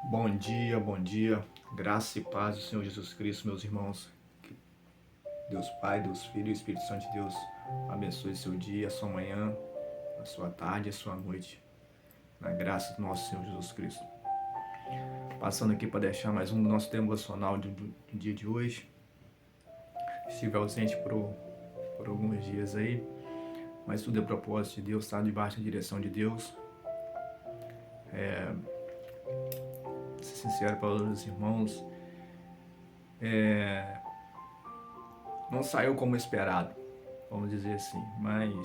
Bom dia, graça e paz do Senhor Jesus Cristo, meus irmãos. Que Deus Pai, Deus Filho e Espírito Santo de Deus abençoe seu dia, a sua manhã, a sua tarde e a sua noite, na graça do nosso Senhor Jesus Cristo. Passando aqui para deixar mais um do nosso tema devocional do dia de hoje. Estive ausente por alguns dias aí, mas tudo é propósito de Deus, está debaixo da direção de Deus. Ser sincero para os irmãos, não saiu como esperado, vamos dizer assim, mas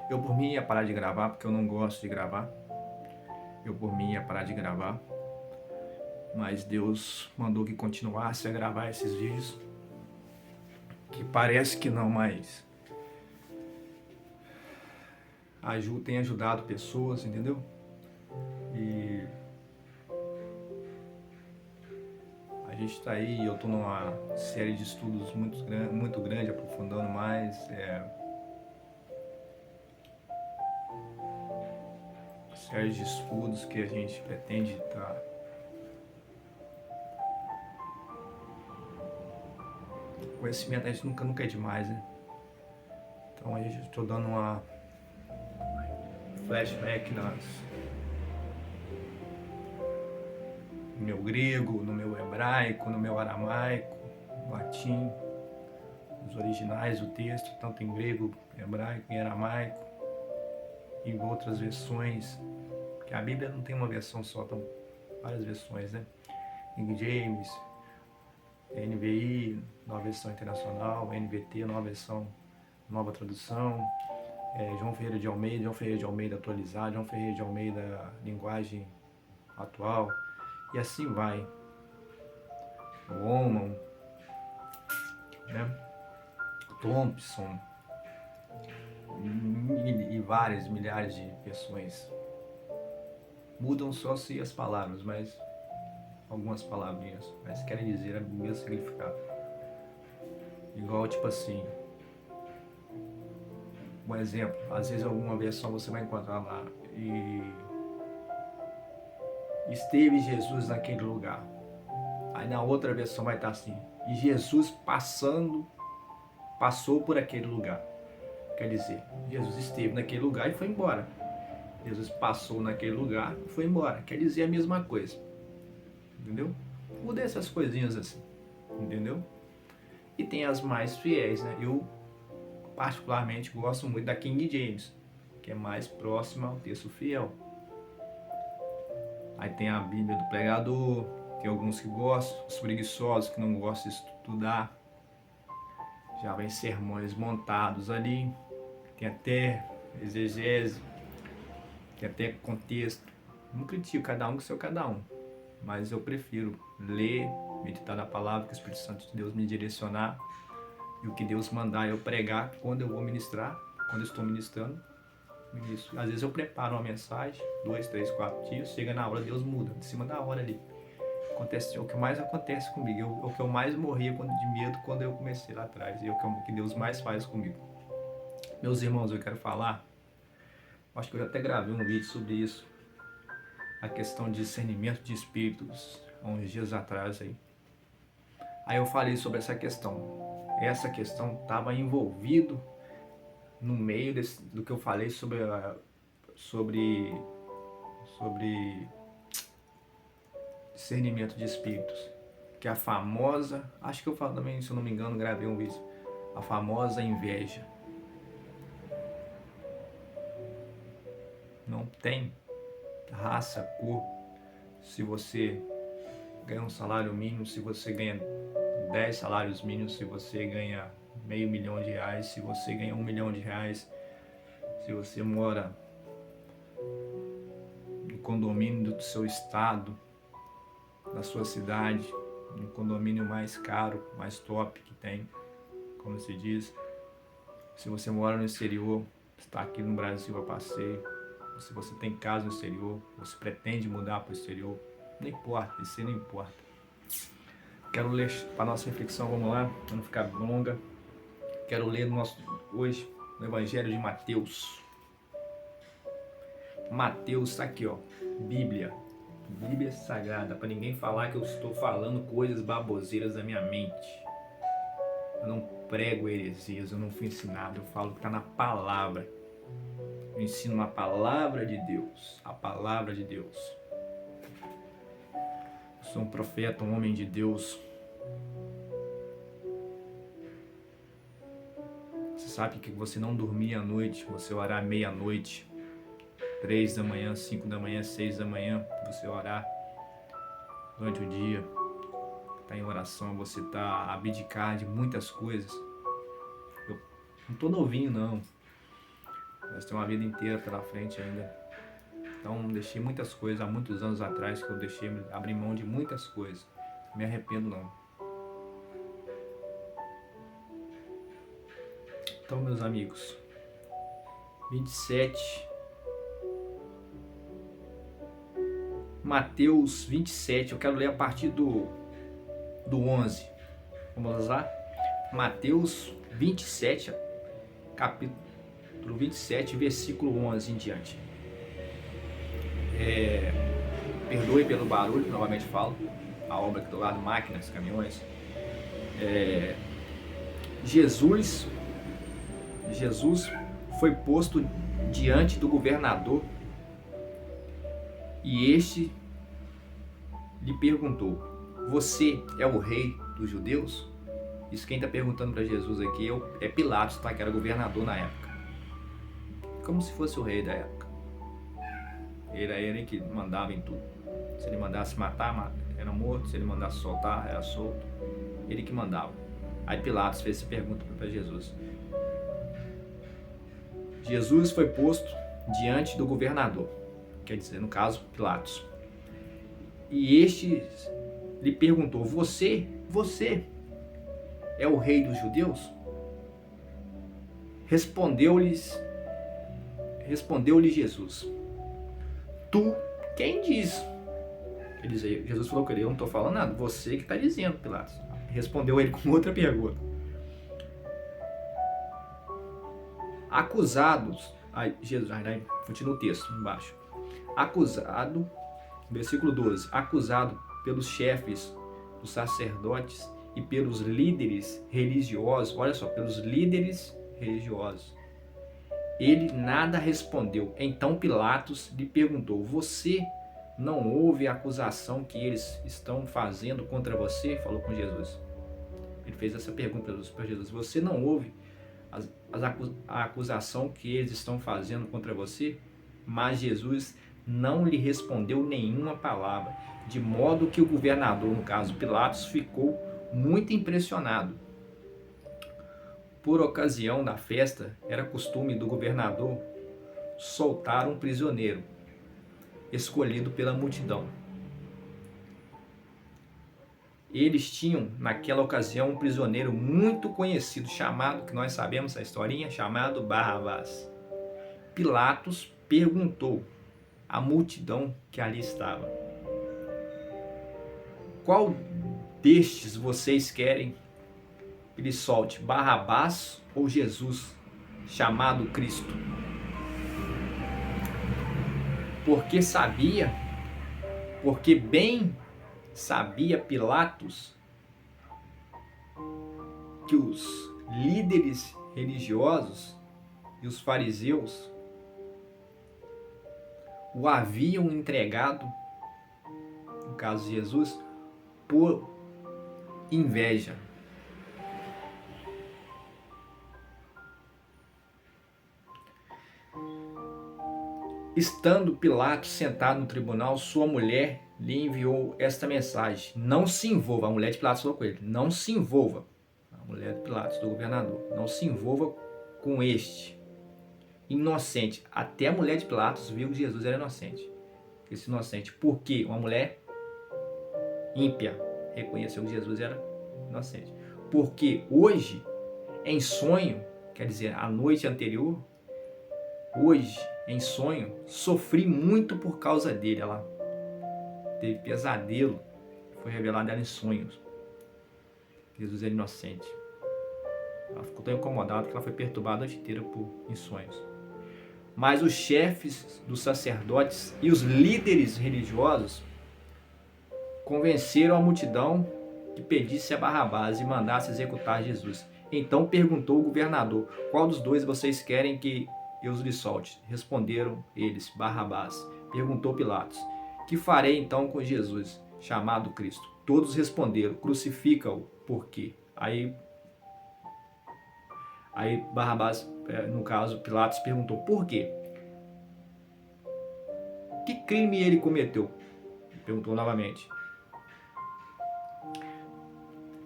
eu por mim ia parar de gravar porque eu não gosto de gravar. Eu por mim ia parar de gravar, mas Deus mandou que continuasse a gravar esses vídeos, que parece que não, mas tem ajudado pessoas, entendeu? E a gente está aí, eu estou numa série de estudos muito grande, aprofundando mais, série de estudos que a gente pretende estar conhecimento, a gente nunca é demais, né? Então a gente estou dando uma flashback no meu grego, no meu hebraico, no meu aramaico, no latim, os originais do texto, tanto em grego, hebraico, em aramaico, e em outras versões, porque a Bíblia não tem uma versão só, tem várias versões, né? King James, NVI, nova versão internacional, NVT, nova versão, nova tradução, João Ferreira de Almeida atualizado, João Ferreira de Almeida linguagem atual, e assim vai. O Oman, né? Thompson, e várias milhares de versões. Mudam só se as palavras, mas algumas palavrinhas, mas querem dizer o mesmo significado. Igual, tipo assim, um exemplo, às vezes alguma versão você vai encontrar lá e esteve Jesus naquele lugar. Aí na outra versão vai estar assim, e Jesus passou por aquele lugar. Quer dizer, Jesus esteve naquele lugar e foi embora. Jesus passou naquele lugar e foi embora. Quer dizer a mesma coisa. Entendeu? Muda essas coisinhas assim. Entendeu? E tem as mais fiéis, né? Eu particularmente gosto muito da King James, que é mais próxima ao texto fiel. Aí tem a Bíblia do Pregador, tem alguns que gostam, os preguiçosos que não gostam de estudar. Já vem sermões montados ali, tem até exegese, tem até contexto. Não critico, cada um com seu cada um, mas eu prefiro ler, meditar na palavra, que o Espírito Santo de Deus me direcionar, e o que Deus mandar eu pregar quando eu vou ministrar, quando eu estou ministrando. Às vezes eu preparo uma mensagem, 2, 3, 4 dias, chega na hora, Deus muda, de cima da hora ali. Acontece, o que mais acontece comigo, o que eu mais morria de medo quando eu comecei lá atrás, e o que Deus mais faz comigo. Meus irmãos, eu quero falar, acho que eu até gravei um vídeo sobre isso, a questão de discernimento de espíritos, há uns dias atrás aí. Aí eu falei sobre essa questão. Essa questão estava envolvido no meio do que eu falei sobre discernimento de espíritos, que é a famosa, acho que eu falo também, se eu não me engano, gravei um vídeo, a famosa inveja. Não tem raça, cor. Se você ganha um salário mínimo, se você ganha 10 salários mínimos, se você ganha R$500.000, se você ganha R$1.000.000, se você mora no condomínio do seu estado, da sua cidade, no condomínio mais caro, mais top que tem, como se diz. Se você mora no exterior, está aqui no Brasil a passeio, se você tem casa no exterior, você pretende mudar para o exterior, não importa, isso não importa. Quero ler para a nossa reflexão, vamos lá, para não ficar longa. Quero ler hoje no Evangelho de Mateus. Mateus está aqui, ó, Bíblia. Bíblia Sagrada, para ninguém falar que eu estou falando coisas baboseiras da minha mente. Eu não prego heresias, eu não fui ensinado, eu falo que está na palavra. Eu ensino a palavra de Deus, a palavra de Deus. Eu sou um profeta, um homem de Deus. Você sabe que você não dormir à noite, você orar meia-noite, 3 da manhã, 5 da manhã, 6 da manhã, você orar durante o dia, tá em oração, você tá a abdicar de muitas coisas. Eu não tô novinho não, mas tenho uma vida inteira pela frente ainda. Então deixei muitas coisas há muitos anos atrás que eu deixei, abri mão de muitas coisas. Não me arrependo não. Então, meus amigos, 27, Mateus 27, eu quero ler a partir do 11. Vamos lá? Mateus 27, capítulo 27, versículo 11 em diante. Perdoe pelo barulho, novamente falo, a obra que do lado, máquinas, caminhões. Jesus foi posto diante do governador e este lhe perguntou: você é o rei dos judeus? Isso quem está perguntando para Jesus aqui é Pilatos, tá? Que era governador na época. Como se fosse o rei da época. Ele era ele que mandava em tudo. Se ele mandasse matar, era morto. Se ele mandasse soltar, era solto. Ele que mandava. Aí Pilatos fez essa pergunta para Jesus. Jesus foi posto diante do governador, quer dizer, no caso, Pilatos. E este lhe perguntou: você é o rei dos judeus? Respondeu-lhe Jesus: tu quem diz? Jesus falou que eu não estou falando nada, você que está dizendo, Pilatos. Respondeu ele com outra pergunta. Acusados, Jesus, continua o texto embaixo. Acusado, versículo 12, acusado pelos chefes dos sacerdotes e pelos líderes religiosos, olha só, pelos líderes religiosos. Ele nada respondeu. Então Pilatos lhe perguntou: você não ouve a acusação que eles estão fazendo contra você? Falou com Jesus. Ele fez essa pergunta para Jesus: você não ouve a acusação que eles estão fazendo contra você? Mas Jesus não lhe respondeu nenhuma palavra, de modo que o governador, no caso Pilatos, ficou muito impressionado. Por ocasião da festa, era costume do governador soltar um prisioneiro, escolhido pela multidão. Eles tinham, naquela ocasião, um prisioneiro muito conhecido, chamado, que nós sabemos a historinha, chamado Barrabás. Pilatos perguntou à multidão que ali estava: qual destes vocês querem que lhe solte, Barrabás ou Jesus, chamado Cristo? Porque bem sabia Pilatos que os líderes religiosos e os fariseus o haviam entregado, no caso de Jesus, por inveja. Estando Pilatos sentado no tribunal, sua mulher lhe enviou esta mensagem: não se envolva. A mulher de Pilatos falou com ele: não se envolva. A mulher de Pilatos, do governador: não se envolva com este inocente. Até a mulher de Pilatos viu que Jesus era inocente. Esse inocente, porque uma mulher ímpia reconheceu que Jesus era inocente. Porque hoje, em sonho, quer dizer, a noite anterior, hoje, em sonho, sofri muito por causa dele. Ela teve pesadelo, foi revelado a ela em sonhos. Jesus era inocente. Ela ficou tão incomodada que ela foi perturbada a noite inteira em sonhos. Mas os chefes dos sacerdotes e os líderes religiosos convenceram a multidão que pedisse a Barrabás e mandasse executar Jesus. Então perguntou o governador: qual dos dois vocês querem que eu lhe solte? Responderam eles: Barrabás. Perguntou Pilatos: que farei então com Jesus, chamado Cristo? Todos responderam: crucifica-o. Por quê? Aí Barrabás, no caso, Pilatos perguntou: por quê? Que crime ele cometeu? Perguntou novamente.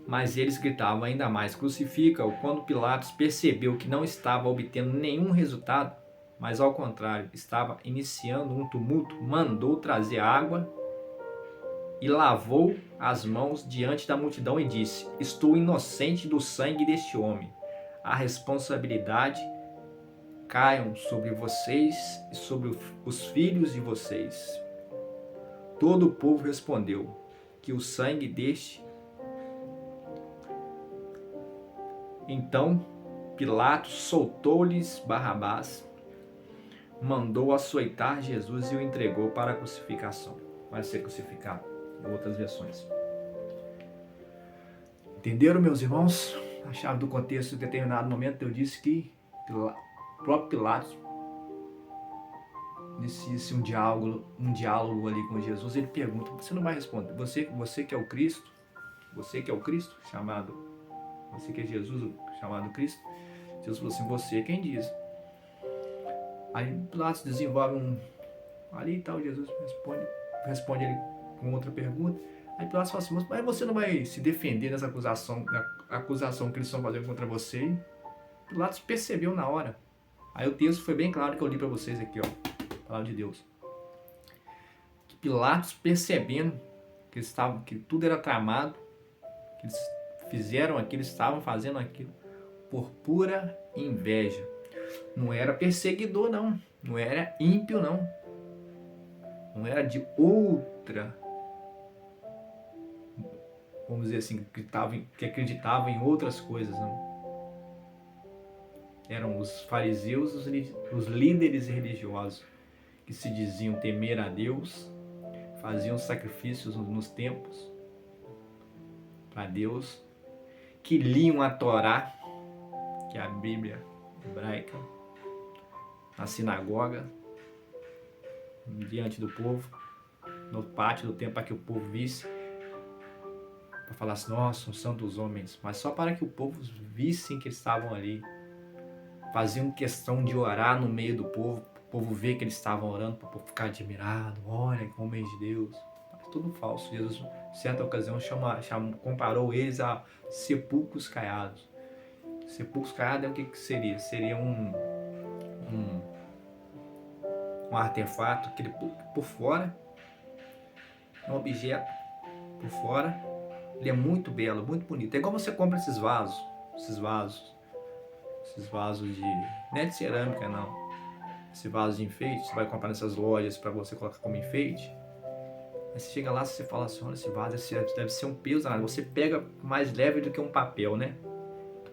Mas eles gritavam ainda mais: crucifica-o. Quando Pilatos percebeu que não estava obtendo nenhum resultado, mas ao contrário, estava iniciando um tumulto, mandou trazer água e lavou as mãos diante da multidão e disse: estou inocente do sangue deste homem. A responsabilidade caiam sobre vocês e sobre os filhos de vocês. Todo o povo respondeu que o sangue deste. Então Pilatos soltou-lhes Barrabás, mandou açoitar Jesus e o entregou para a crucificação, para ser crucificado, em outras versões. Entenderam, meus irmãos? A chave do contexto, em determinado momento, eu disse que o próprio Pilatos inicia um diálogo ali com Jesus. Ele pergunta: você não vai responder? Você que é o Cristo? Você que é o Cristo, chamado? Você que é Jesus, chamado Cristo? Jesus falou assim: você é quem diz. Aí Pilatos desenvolve ali e tal, Jesus responde ele com outra pergunta. Aí Pilatos fala assim: mas você não vai se defender dessa acusação que eles estão fazendo contra você? E Pilatos percebeu na hora. Aí o texto foi bem claro que eu li para vocês aqui, ó. Palavra de Deus. Que Pilatos, percebendo que tudo era tramado, que eles fizeram aquilo, estavam fazendo aquilo por pura inveja. Não era perseguidor, não. Não era ímpio, não. Não era de outra, vamos dizer assim, que acreditava em outras coisas, não. Eram os fariseus, os líderes religiosos, que se diziam temer a Deus, faziam sacrifícios nos templos para Deus, que liam a Torá, que é a Bíblia hebraica, na sinagoga, diante do povo, no pátio do templo, para que o povo visse, para falar assim: nossa, são santos homens, mas só para que o povo vissem que eles estavam ali. Faziam questão de orar no meio do povo, para o povo ver que eles estavam orando, para o povo ficar admirado: olha, que homens de Deus. Mas tudo falso. Jesus, em certa ocasião, comparou eles a sepulcros caiados. Sepulcros caiados é o que seria? Seria um artefato que ele, por fora, um objeto por fora, ele é muito belo, muito bonito. É igual você compra esses vasos de, não é de cerâmica, não. Esse vaso de enfeite, você vai comprar nessas lojas para você colocar como enfeite. Aí você chega lá e você fala assim: olha, esse vaso deve ser um peso danado. Você pega mais leve do que um papel, né?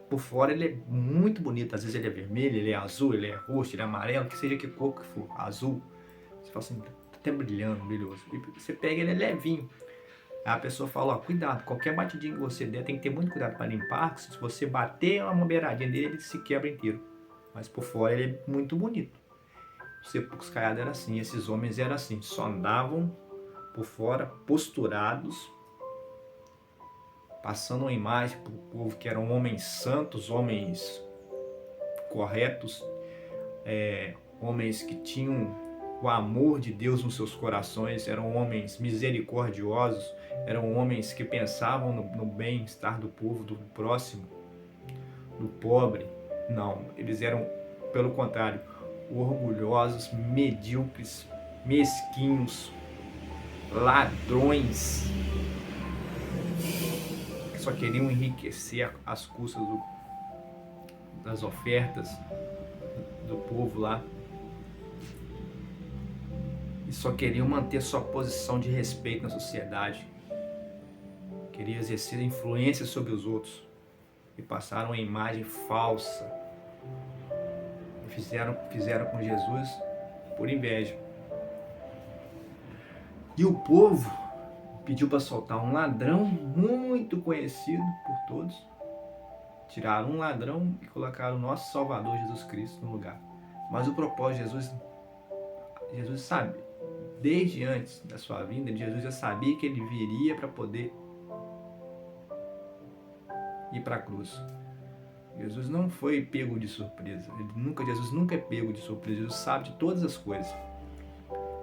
Por fora ele é muito bonito. Às vezes ele é vermelho, ele é azul, ele é roxo, ele é amarelo, que seja que cor que for, azul. Você fala assim: tá até brilhando, brilhoso. E você pega ele, é levinho. Aí a pessoa fala: ó, cuidado, qualquer batidinha que você der, tem que ter muito cuidado para limpar, porque se você bater uma beiradinha dele, ele se quebra inteiro. Mas por fora ele é muito bonito. Os sepulcros caiados eram assim, esses homens eram assim, só andavam por fora, posturados, passando uma imagem para o povo que eram homens santos, homens corretos, homens que tinham o amor de Deus nos seus corações, eram homens misericordiosos, eram homens que pensavam no bem-estar do povo, do próximo, do pobre. Não, eles eram, pelo contrário, orgulhosos, medíocres, mesquinhos, ladrões, que só queriam enriquecer às custas das ofertas do povo lá, e só queriam manter sua posição de respeito na sociedade, queriam exercer influência sobre os outros, e passaram uma imagem falsa, e fizeram com Jesus por inveja. E o povo, pediu para soltar um ladrão muito conhecido por todos. Tiraram um ladrão e colocaram o nosso Salvador Jesus Cristo no lugar. Mas o propósito de Jesus sabe, desde antes da sua vinda, Jesus já sabia que ele viria para poder ir para a cruz. Jesus não foi pego de surpresa. Jesus nunca é pego de surpresa. Jesus sabe de todas as coisas.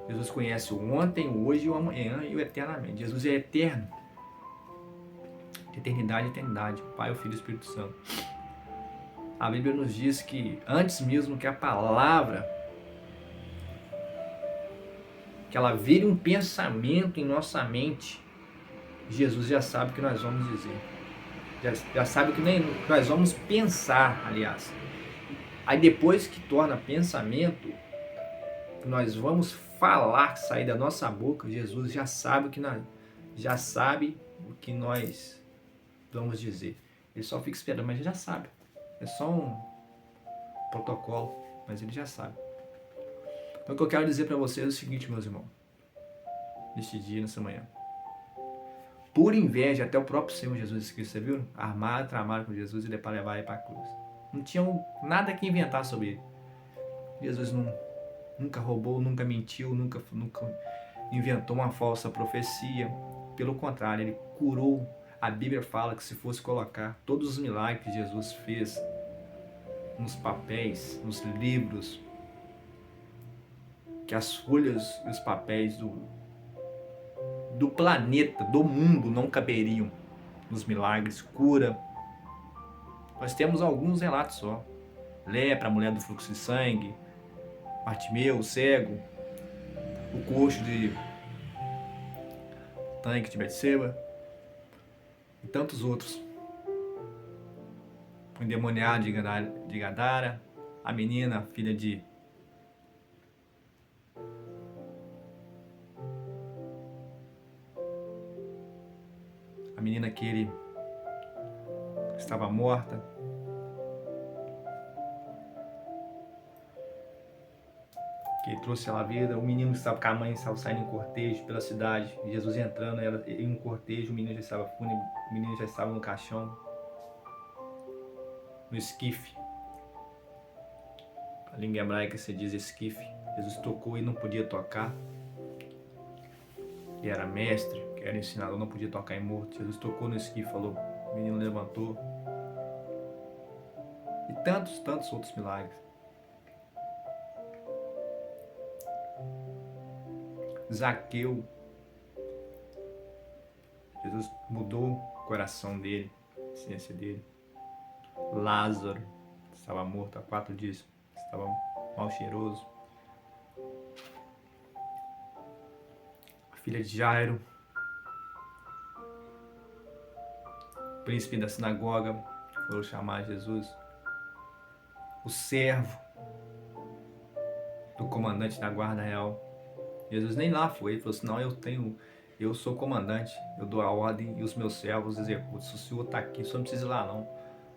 Jesus conhece o ontem, o hoje, o amanhã e o eternamente. Jesus é eterno. De eternidade a eternidade. O Pai, o Filho e o Espírito Santo. A Bíblia nos diz que antes mesmo que a palavra, que ela vire um pensamento em nossa mente, Jesus já sabe o que nós vamos dizer. Já sabe o que nós vamos pensar, aliás. Aí depois que torna pensamento, que nós vamos falar, sair da nossa boca, Jesus já sabe o que nós vamos dizer. Ele só fica esperando, mas ele já sabe. É só um protocolo, mas ele já sabe. Então o que eu quero dizer para vocês é o seguinte, meus irmãos, neste dia, nessa manhã. Por inveja, até o próprio Senhor Jesus Cristo, você viu? Tramaram com Jesus e para levar ele para a cruz. Não tinham nada que inventar sobre ele. Jesus nunca roubou, nunca mentiu, nunca inventou uma falsa profecia. Pelo contrário, ele curou. A Bíblia fala que se fosse colocar todos os milagres que Jesus fez nos papéis, nos livros, que as folhas e os papéis do planeta, do mundo, não caberiam nos milagres, cura. Nós temos alguns relatos só. Lepra, a mulher do fluxo de sangue, Bartimeu, o cego, o coxo de tanque de Betseba e tantos outros. O endemoniado de Gadara, a menina, filha de a menina que ele estava morta. Que ele trouxe ela à vida. O menino que estava com a mãe, estava saindo em cortejo pela cidade. Jesus entrando em um cortejo, o menino já estava fúnebre, o menino já estava no caixão, no esquife. A língua hebraica se diz esquife. Jesus tocou e não podia tocar. Que era mestre, que era ensinador, não podia tocar em morto. Jesus tocou no esquife, falou, o menino levantou. E tantos outros milagres. Zaqueu, Jesus mudou o coração dele, a ciência dele. Lázaro, estava morto há 4 dias, estava mal cheiroso. A filha de Jairo, o príncipe da sinagoga, foram chamar Jesus. O servo do comandante da guarda real. Jesus nem lá foi, ele falou assim, não, eu sou comandante, eu dou a ordem e os meus servos executam. Se o Senhor está aqui, o Senhor não precisa ir lá não.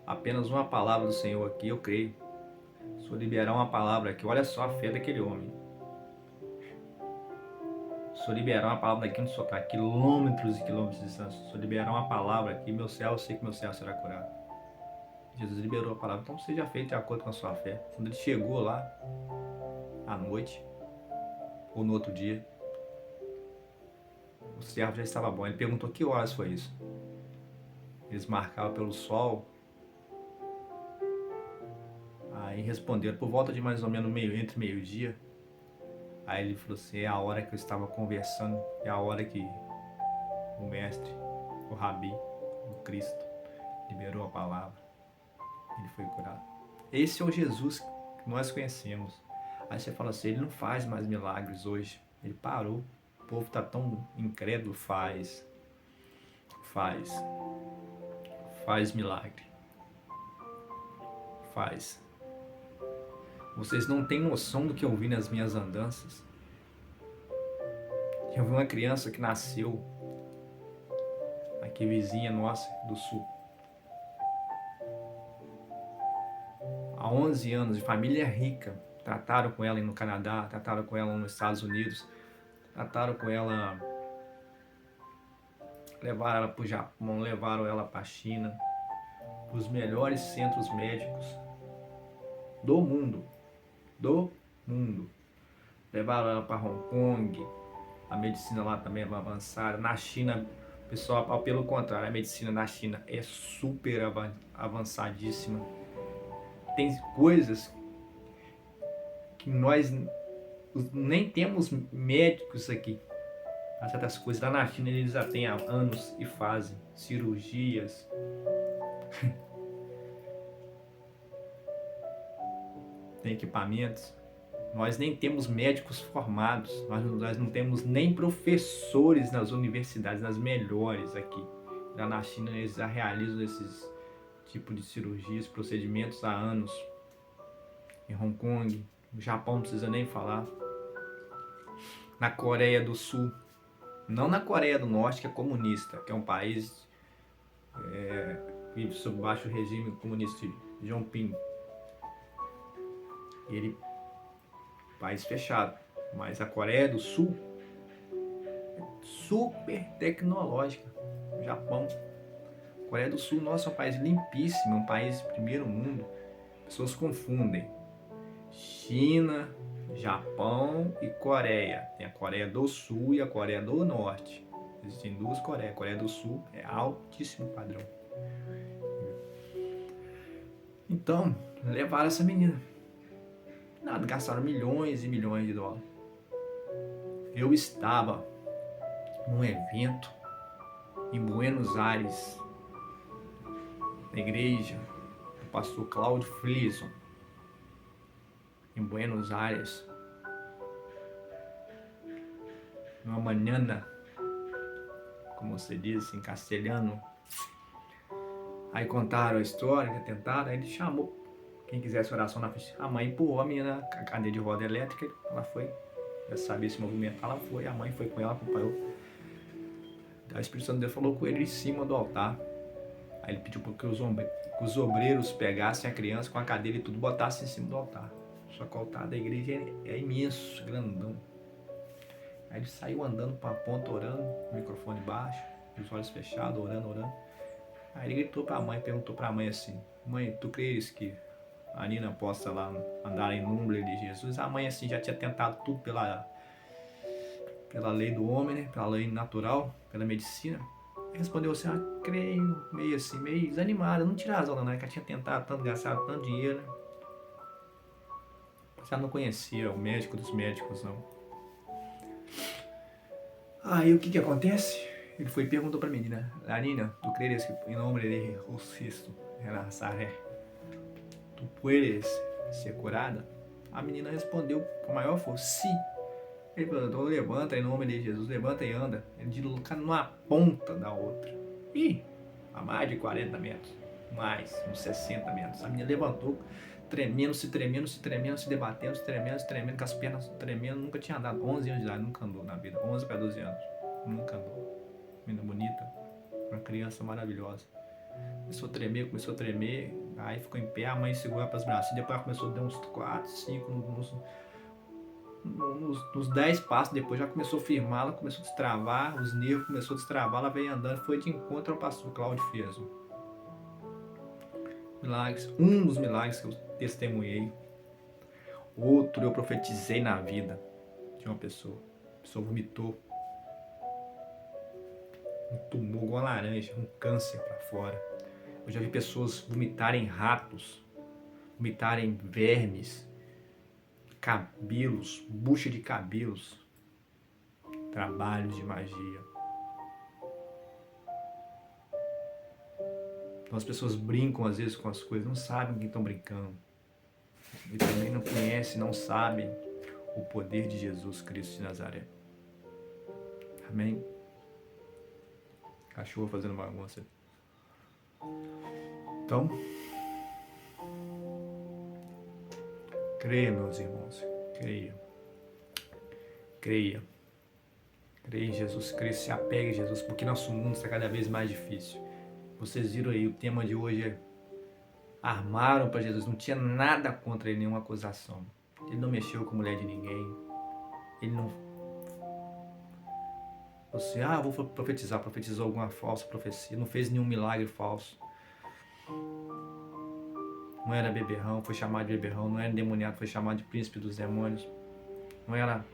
Apenas uma palavra do Senhor aqui, eu creio. Se o Senhor liberar uma palavra aqui, olha só a fé daquele homem. Se o Senhor liberar uma palavra daqui, onde o Senhor está, quilômetros e quilômetros de distância. Se o Senhor liberar uma palavra aqui, eu sei que meu servo será curado. Jesus liberou a palavra, então seja feito de acordo com a sua fé. Quando ele chegou lá, à noite, ou no outro dia, o servo já estava bom. Ele perguntou que horas foi isso. Eles marcavam pelo sol. Aí responderam por volta de mais ou menos entre meio-dia. Aí ele falou assim, é a hora que eu estava conversando, é a hora que o mestre, o Rabi, o Cristo, liberou a palavra. Ele foi curado. Esse é o Jesus que nós conhecemos. Aí você fala assim, ele não faz mais milagres hoje. Ele parou. O povo está tão incrédulo. Faz milagre. Faz. Vocês não têm noção do que eu vi nas minhas andanças. Eu vi uma criança que nasceu aqui vizinha nossa do sul. Há 11 anos, de família rica. Trataram com ela no Canadá, trataram com ela nos Estados Unidos, trataram com ela levaram ela para o Japão, levaram ela para a China, os melhores centros médicos do mundo, do mundo. Levaram ela para Hong Kong, a medicina lá também é avançada. Na China, pessoal, pelo contrário, a medicina na China é super avançadíssima. Tem coisas que nós nem temos médicos aqui. Certas coisas lá na China eles já têm há anos e fazem cirurgias. Tem equipamentos. Nós nem temos médicos formados, nós não temos nem professores nas universidades, nas melhores aqui. Lá na China eles já realizam esses tipos de cirurgias, procedimentos há anos. Em Hong Kong, no Japão não precisa nem falar. Na Coreia do Sul, não na Coreia do Norte, que é comunista, que é um país vive sob baixo regime comunista de Jinping. Ele país fechado, mas a Coreia do Sul é super tecnológica. O Japão, a Coreia do Sul, nossa, é um país limpíssimo, um país de primeiro mundo. Pessoas confundem China, Japão e Coreia. Tem a Coreia do Sul e a Coreia do Norte. Existem duas Coreias. A Coreia do Sul é altíssimo padrão. Então, levaram essa menina. Nada, gastaram milhões e milhões de dólares. Eu estava num evento em Buenos Aires, na igreja do pastor Claudio Frison, em Buenos Aires, numa manhã, como você diz em castelhano. Aí contaram a história, tentaram, aí ele chamou quem quisesse oração na frente. A mãe empurrou a menina na cadeira de roda elétrica, ela foi, já sabia se movimentar, ela foi, a mãe foi com ela, acompanhou. Aí o Espírito Santo de Deus falou com ele em cima do altar. Aí ele pediu para que os obreiros pegassem a criança com a cadeira e tudo, botassem em cima do altar. Só que o altar da igreja é imenso, grandão. Aí ele saiu andando para a ponta, orando, o microfone baixo, os olhos fechados, orando. Aí ele gritou para a mãe, perguntou para a mãe assim: mãe, tu crees que a Nina possa lá andar em nome de Jesus? A mãe assim já tinha tentado tudo pela lei do homem, né? Pela lei natural, pela medicina. Ele respondeu assim: creio, meio assim, meio desanimada, não tira razão não, que ela tinha tentado tanto, gastado tanto dinheiro, né? Ela não conhecia o médico dos médicos, não. Aí o que acontece? Ele foi e perguntou para a menina: Nina, tu crees que em nome de Jesucristo de Nazaré tu puedes ser curada? A menina respondeu com maior força: sim. Ele perguntou: levanta em nome de Jesus, levanta e anda. Ele desloca numa ponta da outra. Ih, a mais de 40 metros, mais, uns 60 metros. A menina levantou, tremendo, se debatendo, com as pernas tremendo. Nunca tinha andado, 11 anos de idade, nunca andou na vida, 11 para 12 anos, nunca andou. Menina bonita, uma criança maravilhosa. Começou a tremer, aí ficou em pé, a mãe segurou para os braços. Depois ela começou a dar uns 4, 5, nos 10 passos depois já começou a firmar, ela começou a destravar, os nervos começou a destravar, ela veio andando, foi de encontro ao pastor Claudio Frison. Milagres, um dos milagres que eu testemunhei. Outro eu profetizei na vida de uma pessoa. A pessoa vomitou um tumor igual uma laranja, um câncer para fora. Eu já vi pessoas vomitarem ratos, vomitarem vermes, cabelos, bucha de cabelos, trabalhos de magia. Então as pessoas brincam às vezes com as coisas, não sabem que estão brincando. E também não conhecem, não sabem o poder de Jesus Cristo de Nazaré. Amém? Cachorro fazendo bagunça. Então, creia, meus irmãos, creia. Creia em Jesus Cristo, se apegue a Jesus, porque nosso mundo está cada vez mais difícil. Vocês viram aí, o tema de hoje é: armaram para Jesus, não tinha nada contra ele, nenhuma acusação. Ele não mexeu com mulher de ninguém, ele não Você, vou profetizar, profetizou alguma falsa profecia, não fez nenhum milagre falso. Não era beberrão, foi chamado de beberrão. Não era endemoniado, foi chamado de príncipe dos demônios. Não era...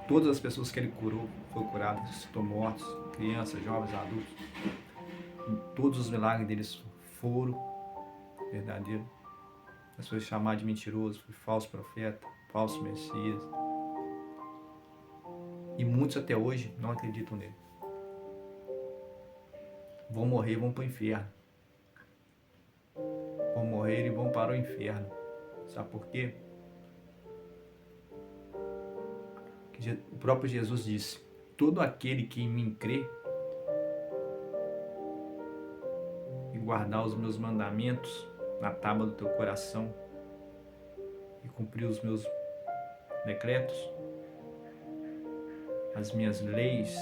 todas as pessoas que ele curou, foram curadas, ressuscitou mortos, crianças, jovens, adultos. Todos os milagres deles foram verdadeiros. Mas foi chamado de mentiroso, foi falso profeta, falso messias. E muitos até hoje não acreditam nele. Vão morrer e vão para o inferno. Vão morrer e vão para o inferno. Sabe por quê? O próprio Jesus disse: todo aquele que em mim crê e guardar os meus mandamentos na tábua do teu coração e cumprir os meus decretos, as minhas leis,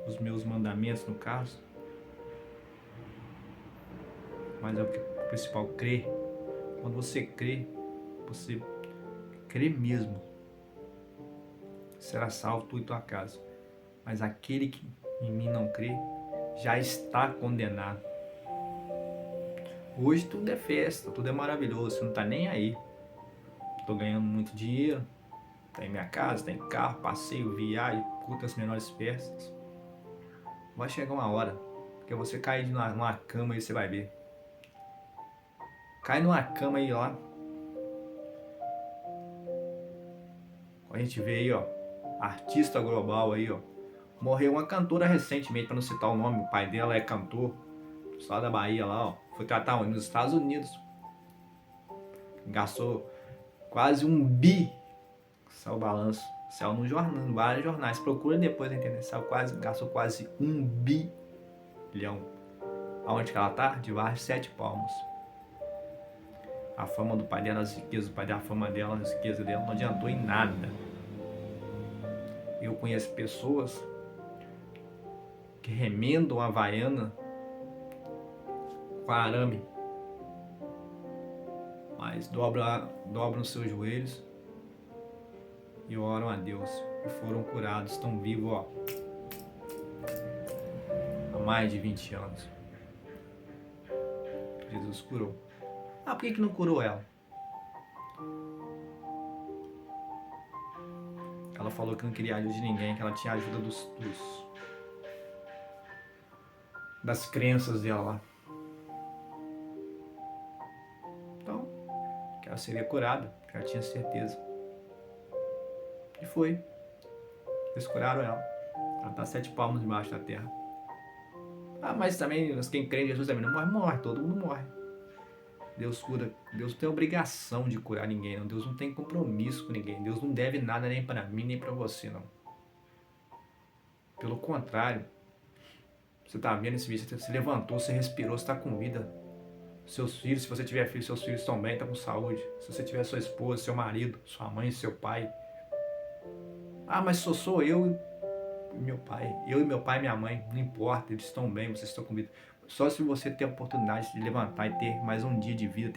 os meus mandamentos no caso, mas é o principal, crer. Quando você crê mesmo, será salvo tu e tua casa. Mas aquele que em mim não crê, já está condenado. Hoje tudo é festa, tudo é maravilhoso, você não está nem aí. Estou ganhando muito dinheiro, está em minha casa, está em carro, passeio, viagem, curto as menores festas. Vai chegar uma hora, porque você cair numa cama e você vai ver. Cai numa cama aí, ó. A gente vê aí, ó, artista global aí, ó. Morreu uma cantora recentemente, para não citar o nome, o pai dela é cantor, lá da Bahia, lá, ó. Foi tratar onde? Nos Estados Unidos. Gastou quase 1 bi. Saiu o balanço. Saiu no jornal, em vários jornais. Procura depois na internet. Gastou quase 1 bilhão. Aonde que ela tá? Debaixo de 7 palmos. A fama do pai dela, as riquezas do pai dela, a fama dela, as riquezas dela, não adiantou em nada. Eu conheço pessoas que remendam a Havaiana com arame, mas dobram os seus joelhos e oram a Deus e foram curados, estão vivos, ó, há mais de 20 anos. Jesus curou. Por que não curou ela? Ela falou que não queria ajuda de ninguém, que ela tinha ajuda das crenças dela lá. Então, que ela seria curada, que ela tinha certeza. E foi. Eles curaram ela. Ela está 7 palmos debaixo da terra. Mas também, quem crê em Jesus também não morre. Morre, todo mundo morre. Deus cura. Deus não tem obrigação de curar ninguém, não. Deus não tem compromisso com ninguém. Deus não deve nada nem para mim, nem para você, não. Pelo contrário, você está vendo esse vídeo, você se levantou, você respirou, você está com vida. Seus filhos, se você tiver filhos, seus filhos estão bem, estão com saúde. Se você tiver sua esposa, seu marido, sua mãe, seu pai. Mas sou eu e meu pai. Eu e meu pai e minha mãe, não importa, eles estão bem, vocês estão com vida. Só se você ter a oportunidade de levantar e ter mais um dia de vida.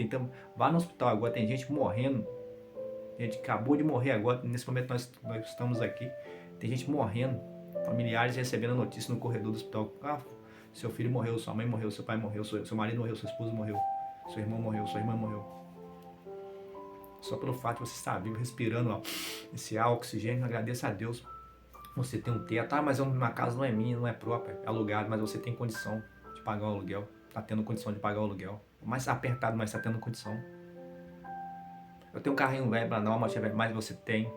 Vá no hospital agora, tem gente morrendo. A gente acabou de morrer agora, nesse momento nós estamos aqui. Tem gente morrendo, familiares recebendo a notícia no corredor do hospital. Seu filho morreu, sua mãe morreu, seu pai morreu, seu marido morreu, sua esposa morreu, seu irmão morreu, sua irmã morreu. Só pelo fato de você estar vivo, respirando, ó, esse ar, oxigênio, agradeça a Deus. Você tem um teto, mas uma casa não é minha, não é própria, é alugado, mas você tem condição de pagar o aluguel. Está tendo condição de pagar o aluguel. Mais apertado, mas está tendo condição. Eu tenho um carrinho velho para dar uma motinha velha, mas você tem.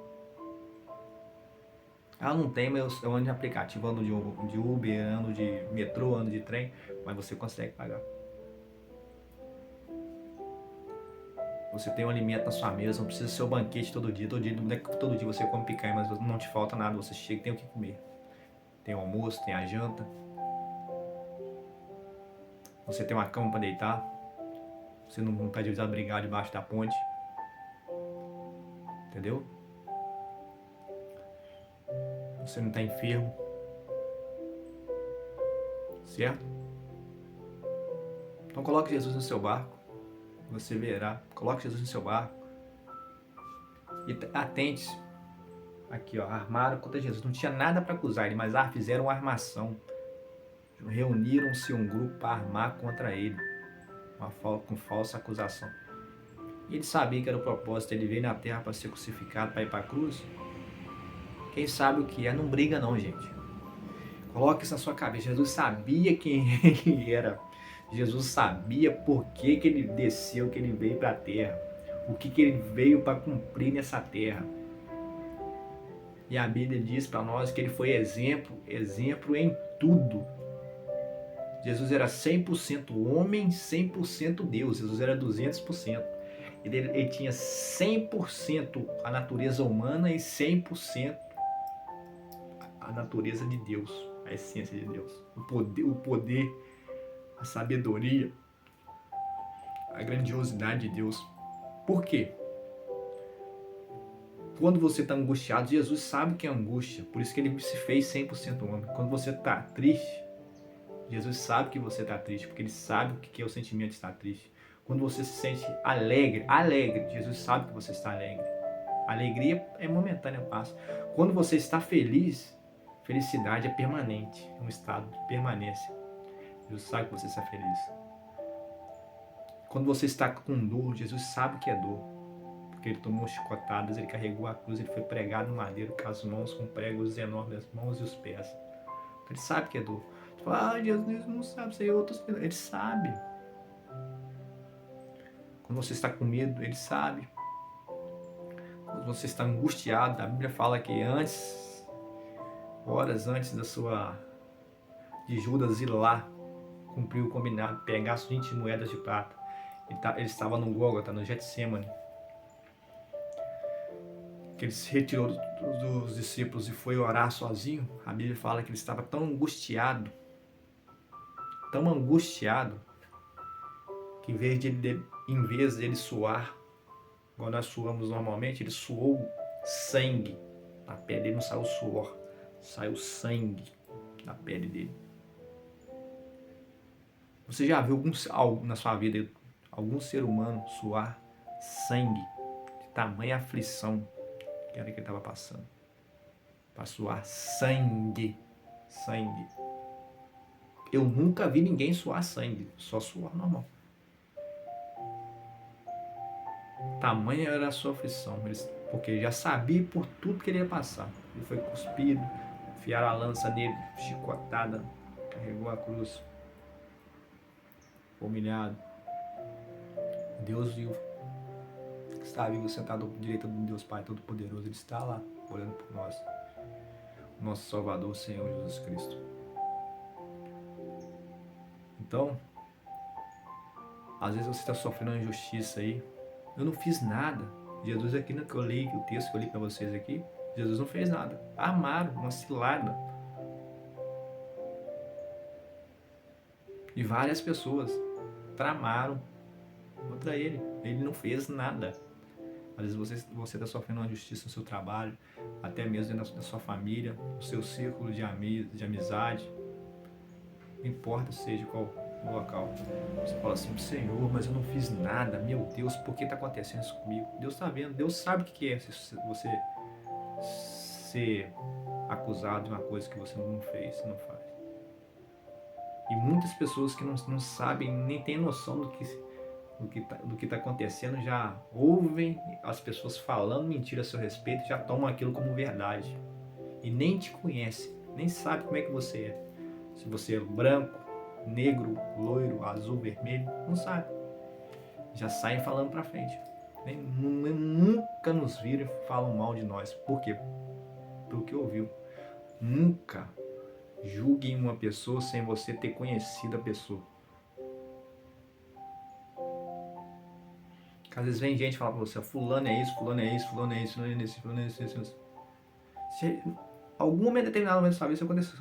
Não tem, mas eu ando de aplicativo, ando de Uber, ando de metrô, ando de trem, mas você consegue pagar. Você tem um alimento na sua mesa, não precisa ser o banquete todo dia, todo dia você come picanha, mas não te falta nada, você chega e tem o que comer. Tem o almoço, tem a janta. Você tem uma cama para deitar. Você não está desabrigado debaixo da ponte. Entendeu? Você não está enfermo. Certo? Então coloque Jesus no seu barco. Você verá. Coloque Jesus no seu barco. E atente-se. Aqui, ó, armaram contra Jesus. Não tinha nada para acusar ele, mas fizeram uma armação. Reuniram-se um grupo para armar contra ele, com falsa acusação. E ele sabia que era o propósito, ele veio na terra para ser crucificado, para ir para a cruz. Quem sabe o que é, não briga não, gente. Coloque isso na sua cabeça. Jesus sabia quem ele era. Jesus sabia por que ele desceu, que ele veio para a terra. O que ele veio para cumprir nessa terra. E a Bíblia diz para nós que ele foi exemplo em tudo. Jesus era 100% homem, 100% Deus. Jesus era 200%. Ele tinha 100% a natureza humana e 100% a natureza de Deus, a essência de Deus. O poder, a sabedoria, a grandiosidade de Deus. Por quê? Quando você está angustiado, Jesus sabe que é angústia. Por isso que ele se fez 100% homem. Quando você está triste, Jesus sabe que você está triste, porque ele sabe o que é o sentimento de estar triste. Quando você se sente alegre, Jesus sabe que você está alegre. Alegria é momentânea, passa. Quando você está feliz, felicidade é permanente, é um estado de permanência. Jesus sabe que você está feliz. Quando você está com dor, Jesus sabe o que é dor. Porque ele tomou chicotadas, ele carregou a cruz, ele foi pregado no madeiro com as mãos, com pregos enormes, as mãos e os pés. Então ele sabe o que é dor. Você fala, Jesus não sabe, isso aí outros. Ele sabe. Quando você está com medo, ele sabe. Quando você está angustiado, a Bíblia fala que horas antes de Judas ir lá, cumprir o combinado, pegar as 20 moedas de prata. Ele estava no Gólgota, no Getsemane. Que ele se retirou dos discípulos e foi orar sozinho. A Bíblia fala que ele estava tão angustiado, que em vez dele suar, igual nós suamos normalmente, ele suou sangue. Na pele dele não saiu suor, saiu sangue da pele dele. Você já viu na sua vida algum ser humano suar sangue de tamanha aflição que era que ele estava passando? Para suar sangue. Eu nunca vi ninguém suar sangue, só suor normal. Tamanha era a sua aflição, porque ele já sabia por tudo que ele ia passar. Ele foi cuspido, enfiaram a lança nele, chicotada, carregou a cruz, humilhado. Deus viu, está vivo sentado à direita do Deus Pai Todo-Poderoso. Ele está lá, olhando por nós. Nosso Salvador, Senhor Jesus Cristo. Então, às vezes você está sofrendo uma injustiça aí. Eu não fiz nada. Jesus aqui, que eu li, o texto que eu li para vocês aqui, Jesus não fez nada. Armaram uma cilada. E várias pessoas tramaram contra ele. Ele não fez nada. Às vezes você está sofrendo uma injustiça no seu trabalho, até mesmo dentro da sua família, no seu círculo de amizade. Não importa seja qual o local. Você fala assim, Senhor, mas eu não fiz nada. Meu Deus, por que está acontecendo isso comigo? Deus está vendo. Deus sabe o que é você ser acusado de uma coisa que você não fez, não faz. E muitas pessoas que não sabem, nem têm noção do que está acontecendo, já ouvem as pessoas falando mentira a seu respeito, já tomam aquilo como verdade. E nem te conhece, nem sabe como é que você é. Se você é branco, negro, loiro, azul, vermelho, não sabe. Já saem falando pra frente. Nunca nos viram e falam mal de nós. Por quê? Pelo que ouviu. Nunca julguem uma pessoa sem você ter conhecido a pessoa. Às vezes vem gente falar pra você, fulano é isso, fulano é isso, fulano é isso, fulano é isso, fulano é isso. Se algum momento determinado da sua vida isso aconteceu,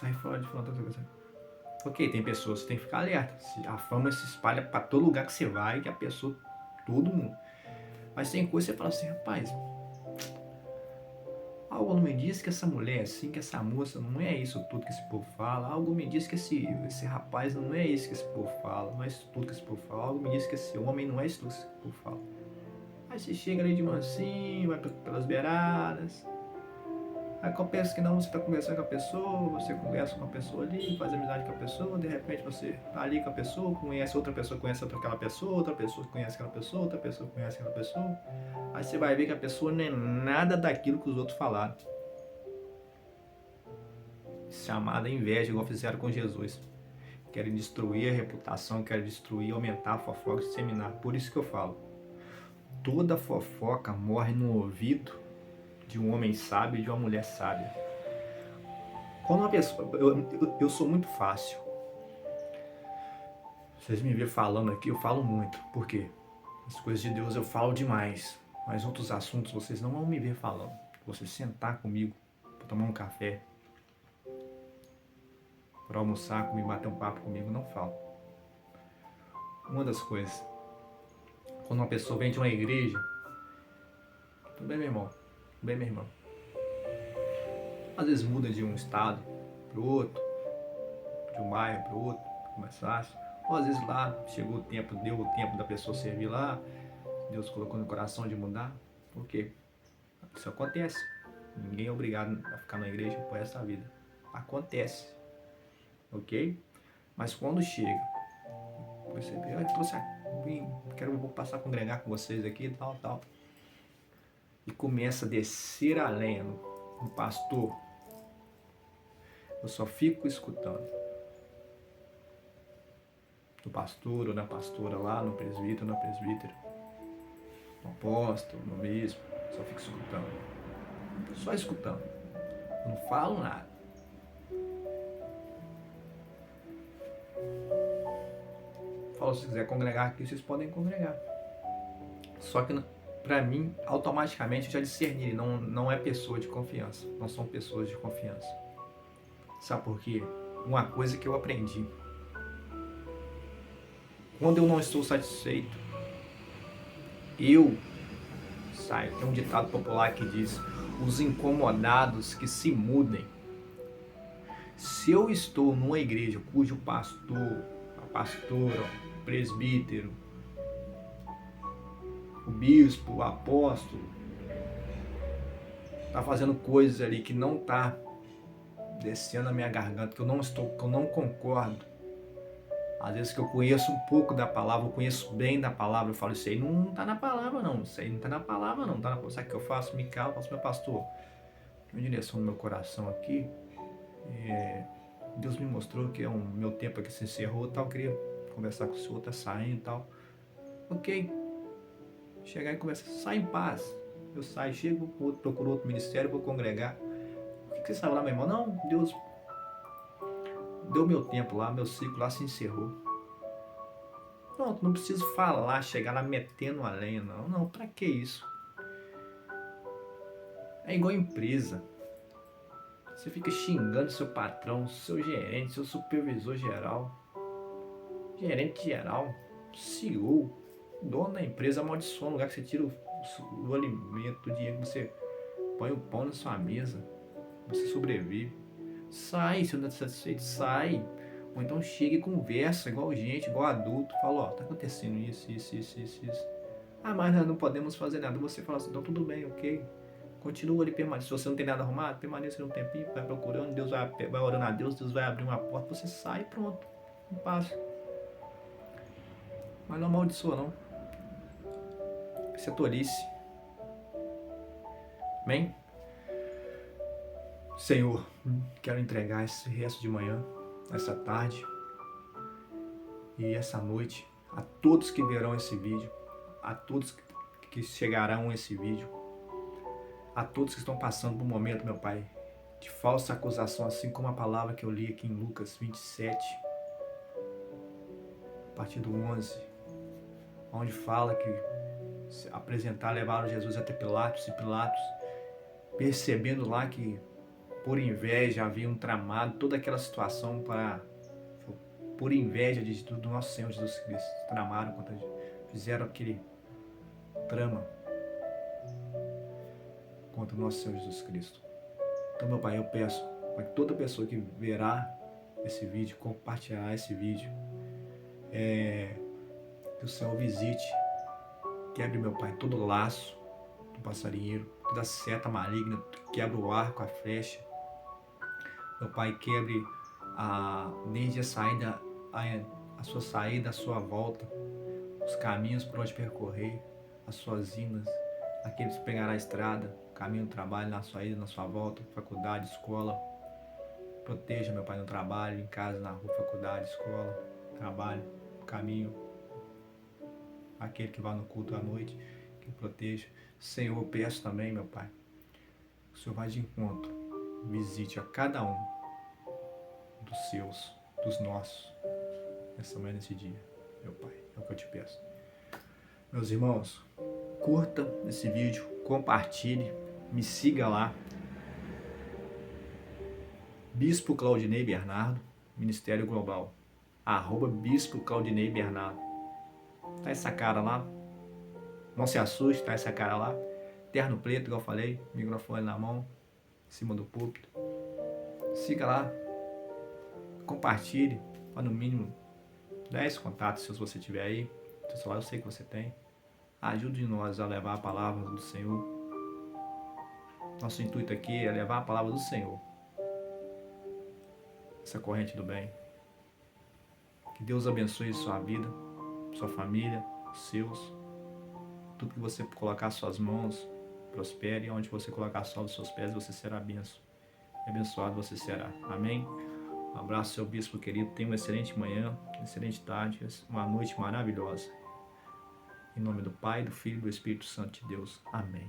sai fora de fulano, ok, tem pessoas que tem que ficar alerta. A fama se espalha pra todo lugar que você vai, que a pessoa, todo mundo. Mas tem coisa que você fala assim, rapaz, algo me diz que essa mulher assim, que essa moça não é isso tudo que esse povo fala. Algo me diz que esse rapaz não é isso que esse povo fala, não é isso tudo que esse povo fala. Algo me diz que esse homem não é isso tudo que esse povo fala. Aí você chega ali de mansinho, vai pelas beiradas. Aí quando pensa que não, você está conversando com a pessoa, você conversa com a pessoa ali, faz amizade com a pessoa, de repente você tá ali com a pessoa, conhece aquela pessoa, outra pessoa conhece aquela pessoa, outra pessoa conhece aquela pessoa. Aí você vai ver que a pessoa não é nada daquilo que os outros falaram. Chamada inveja, igual fizeram com Jesus. Querem destruir a reputação, querem destruir, aumentar a fofoca, disseminar. Por isso que eu falo, toda fofoca morre no ouvido de um homem sábio e de uma mulher sábia. Quando uma pessoa... Eu sou muito fácil. Vocês me vêem falando aqui, eu falo muito. Por quê? As coisas de Deus eu falo demais. Mas outros assuntos vocês não vão me ver falando. Você sentar comigo para tomar um café, para almoçar comigo, bater um papo comigo, não falo. Uma das coisas, quando uma pessoa vem de uma igreja, tudo bem, meu irmão? Tudo bem, minha irmã? Às vezes muda de um estado para o outro, de um bairro para o outro, mais fácil. Ou às vezes lá chegou o tempo, deu o tempo da pessoa servir lá, Deus colocou no coração de mudar. Por quê? Isso acontece. Ninguém é obrigado a ficar na igreja por essa vida. Acontece. Ok? Mas quando chega, você vou passar a congregar com vocês aqui, tal. E começa a descer a lenha no pastor. Eu só fico escutando. No pastor ou na pastora lá, no presbítero, na presbítera, no apóstolo, no bispo. Só fico escutando. Só escutando. Eu não falo nada. Falo, se quiser congregar aqui, vocês podem congregar. Só que pra mim, automaticamente eu já discerni, não é pessoa de confiança. Não são pessoas de confiança. Sabe por quê? Uma coisa que eu aprendi. Quando eu não estou satisfeito, eu saio. Tem um ditado popular que diz: os incomodados que se mudem. Se eu estou numa igreja cujo pastor, a pastora, o presbítero, o bispo, o apóstolo, está fazendo coisas ali que não está descendo na minha garganta, que eu não concordo. Às vezes que eu conheço um pouco da palavra, eu conheço bem da palavra, eu falo, isso aí não está na palavra não, isso aí não está na palavra não, sabe o que eu faço? Me calo, faço, meu pastor, uma direção no meu coração aqui, Deus me mostrou que meu tempo aqui se encerrou, tal, eu queria conversar com o senhor, tá saindo e tal. Ok. Chegar e conversar, sai em paz. Eu saio, chego, procuro outro ministério, vou congregar. O que você sabe lá, meu irmão? Não, Deus deu meu tempo lá, meu ciclo lá se encerrou. Pronto, não preciso falar, chegar lá metendo a lenha, não. Não, pra que isso? É igual empresa. Você fica xingando seu patrão, seu gerente, seu supervisor geral, gerente geral, CEO, dono da empresa, amaldiçoa o lugar que você tira o alimento, o dinheiro que você põe o pão na sua mesa, você sobrevive. Sai, se não está satisfeito, sai. Ou então chega e conversa, igual gente, igual adulto, fala, ó, tá acontecendo isso. Ah, mas nós não podemos fazer nada. Você fala assim, então tudo bem, ok. Continua ali, permanece. Se você não tem nada arrumado, permaneça um tempinho, vai procurando, Deus vai orando a Deus vai abrir uma porta, você sai e pronto. Não passa. Mas não amaldiçoa, não. Isso é tolice. Amém? Senhor, quero entregar esse resto de manhã, essa tarde e essa noite a todos que verão esse vídeo, a todos que chegarão a esse vídeo, a todos que estão passando por um momento, meu Pai, de falsa acusação, assim como a palavra que eu li aqui em Lucas 27, a partir do 11, onde fala que se apresentar, levaram Jesus até Pilatos, e Pilatos, percebendo lá que por inveja haviam tramado toda aquela situação por inveja do nosso Senhor Jesus Cristo, tramaram, fizeram aquele trama contra o nosso Senhor Jesus Cristo. Então, meu Pai, eu peço para que toda pessoa que verá esse vídeo, compartilhará esse vídeo, que o Senhor visite Quebre, meu Pai, todo laço do passarinheiro, toda seta maligna, quebra o arco, a flecha. Meu Pai, quebre desde a saída, a sua saída, a sua volta, os caminhos por onde percorrer, as suas idas, aqueles que pegarão a estrada, caminho do trabalho, na sua ida, na sua volta, faculdade, escola. Proteja, meu Pai, no trabalho, em casa, na rua, faculdade, escola, trabalho, caminho. Aquele que vai no culto à noite, que proteja. Senhor, eu peço também, meu Pai, que o Senhor vá de encontro, visite a cada um dos seus, dos nossos, nessa manhã, nesse dia, meu Pai, é o que eu te peço. Meus irmãos, curta esse vídeo, compartilhe, me siga lá, Bispo Claudinei Bernardo, Ministério Global, @Bispo Claudinei Bernardo. Tá essa cara lá, não se assuste, tá essa cara lá, terno preto, igual eu falei, microfone na mão, em cima do púlpito. Siga lá, compartilhe, para no mínimo 10 contatos, se você tiver aí, seu celular eu sei que você tem. Ajude nós a levar a palavra do Senhor. Nosso intuito aqui é levar a palavra do Senhor, essa corrente do bem. Que Deus abençoe sua vida, sua família, os seus. Tudo que você colocar suas mãos, prospere. Onde você colocar a sola dos seus pés, você será abençoado você será. Amém? Um abraço, seu bispo querido. Tenha uma excelente manhã, excelente tarde, uma noite maravilhosa. Em nome do Pai, do Filho e do Espírito Santo de Deus. Amém.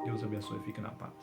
Deus abençoe e fique na paz.